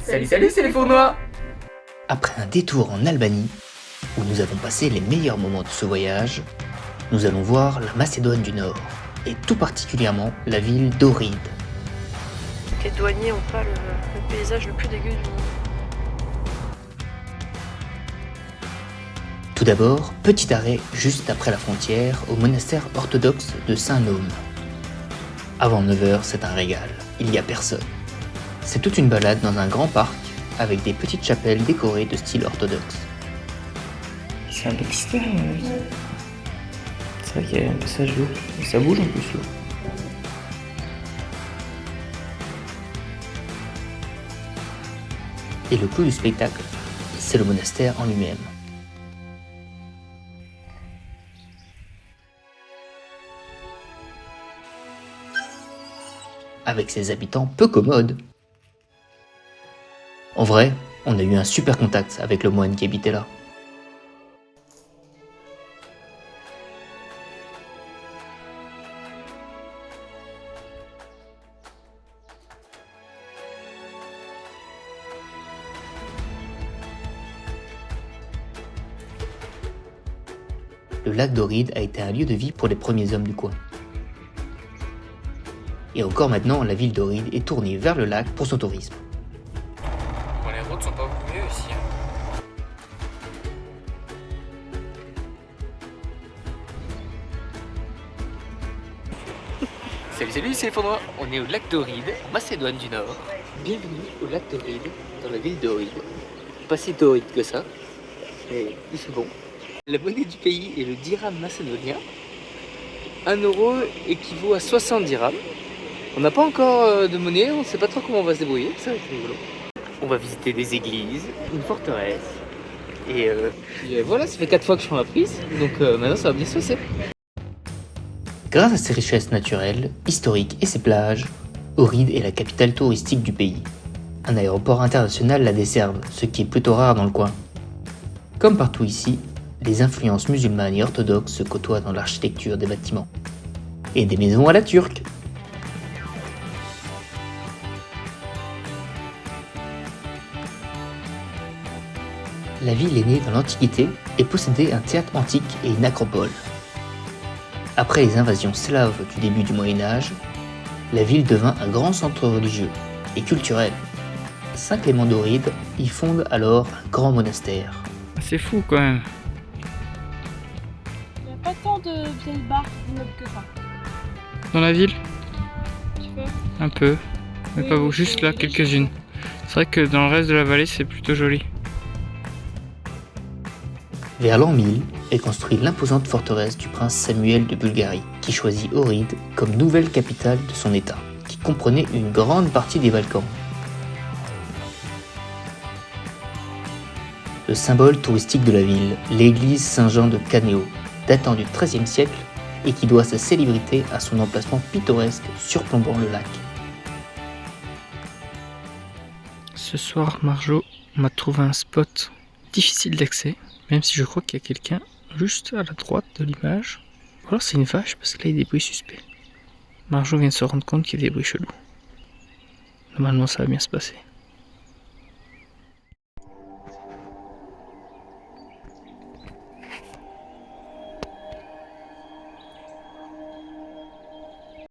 Salut, salut, c'est les Fournois. Après un détour en Albanie, où nous avons passé les meilleurs moments de ce voyage, nous allons voir la Macédoine du Nord, et tout particulièrement la ville d'Ohride. Les douaniers ont pas le paysage le plus dégueu du monde. Tout d'abord, petit arrêt juste après la frontière au monastère orthodoxe de Saint-Nome. Avant 9h, c'est un régal, il n'y a personne. C'est toute une balade dans un grand parc avec des petites chapelles décorées de style orthodoxe. C'est un peu externe. C'est vrai qu'il y a un passage d'eau. Et ça bouge en plus l'eau. Et le clou du spectacle, c'est le monastère en lui-même. Avec ses habitants peu commodes. En vrai, on a eu un super contact avec le moine qui habitait là. Le lac d'Ohride a été un lieu de vie pour les premiers hommes du coin. Et encore maintenant, la ville d'Ohride est tournée vers le lac pour son tourisme. Bon, les routes sont pas beaucoup mieux ici. Salut, salut, c'est les Fournois. On est au lac d'Ohride, en Macédoine du Nord. Bienvenue au lac d'Ohride, dans la ville d'Ohride. Pas si d'Ohride que ça, mais il fait bon. La monnaie du pays est le dirham macédonien. 1 euro équivaut à 60 dirhams. On n'a pas encore de monnaie, on ne sait pas trop comment on va se débrouiller, ça va être rigolo. On va visiter des églises, une forteresse. Et voilà, ça fait 4 fois que je prends la prise, donc maintenant ça va bien se passer. Grâce à ses richesses naturelles, historiques et ses plages, Ohride est la capitale touristique du pays. Un aéroport international la dessert, ce qui est plutôt rare dans le coin. Comme partout ici, les influences musulmanes et orthodoxes se côtoient dans l'architecture des bâtiments. Et des maisons à la turque. La ville est née dans l'Antiquité et possédait un théâtre antique et une acropole. Après les invasions slaves du début du Moyen-Âge, la ville devint un grand centre religieux et culturel. Saint Clément d'Ohride y fonde alors un grand monastère. C'est fou quand même. Il n'y a pas tant de vieilles barres immeubles que ça. Dans la ville, Tu vois. un peu, mais Oui, pas beaucoup, oui, juste là, oui. quelques-unes. C'est vrai que dans le reste de la vallée, c'est plutôt joli. Vers l'an 1000 est construite l'imposante forteresse du prince Samuel de Bulgarie, qui choisit Ohride comme nouvelle capitale de son état, qui comprenait une grande partie des Balkans. Le symbole touristique de la ville, l'église Saint-Jean de Canéo, datant du XIIIe siècle et qui doit sa célébrité à son emplacement pittoresque surplombant le lac. Ce soir, Marjo m'a trouvé un spot difficile d'accès, même si je crois qu'il y a quelqu'un juste à la droite de l'image. Ou alors c'est une vache, parce que là il y a des bruits suspects. Marjo vient de se rendre compte qu'il y a des bruits chelous. Normalement ça va bien se passer.